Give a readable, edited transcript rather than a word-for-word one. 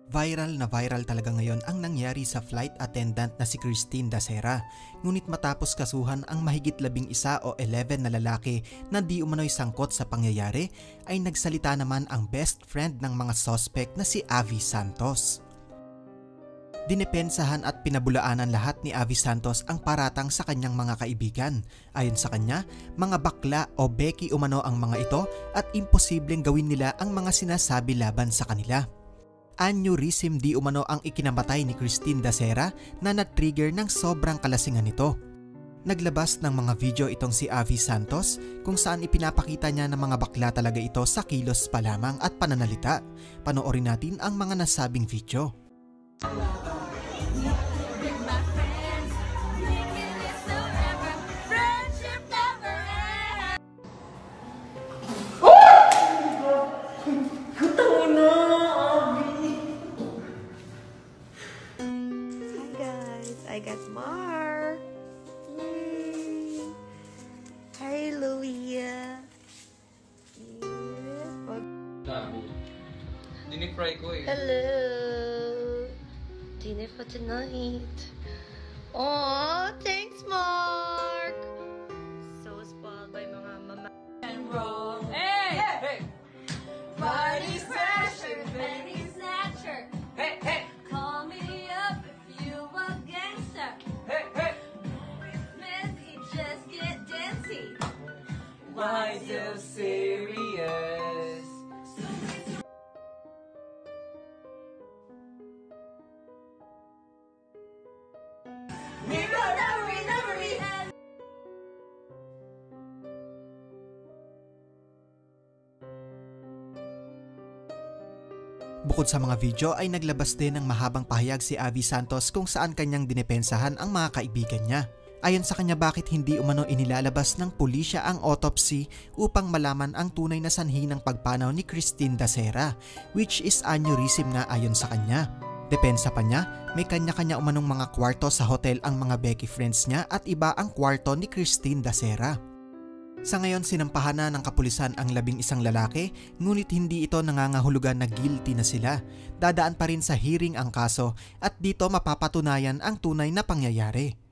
Viral talaga ngayon ang nangyari sa flight attendant na si Christine Dacera. Ngunit matapos kasuhan ang mahigit 11 o 11 na lalaki na di umano'y sangkot sa pangyayari, ay nagsalita naman ang best friend ng mga suspect na si Avi Santos. Dinepensahan at pinabulaanan lahat ni Avi Santos ang paratang sa kanyang mga kaibigan. Ayon sa kanya, mga bakla o beki umano ang mga ito at imposibleng gawin nila ang mga sinasabi laban sa kanila. Aneurysm di umano ang ikinamatay ni Christine Dacera na na-trigger ng sobrang kalasingan nito. Naglabas ng mga video itong si Avi Santos kung saan ipinapakita niya na mga bakla talaga ito sa kilos pa lamang at pananalita. Panoorin natin ang mga nasabing video. I got Mar. Yay. Hi, Louia. Dinifry ko eh. Hello. Dinner for tonight. Aw, thanks, Mark. So spoiled by mga mama. And roll. Hey! Hey! Party crasher, penny snatcher. Hey! Hey! Call me up if you a gangster. Hey! Hey! Messy, just get dancey. Why so serious? Bukod sa mga video ay naglabas din ng mahabang pahayag si Avi Santos kung saan kanyang dinepensahan ang mga kaibigan niya. Ayon sa kanya, bakit hindi umano inilalabas ng pulisya ang autopsy upang malaman ang tunay na sanhi ng pagpanaw ni Christine Dacera, which is aneurysm nga ayon sa kanya. Depensa pa niya, may kanya-kanya umanong mga kwarto sa hotel ang mga Becky friends niya at iba ang kwarto ni Christine Dacera. Sa ngayon, sinampahan na ng kapulisan ang 11 lalaki, ngunit hindi ito nangangahulugan na guilty na sila. Dadaan pa rin sa hearing ang kaso at dito mapapatunayan ang tunay na pangyayari.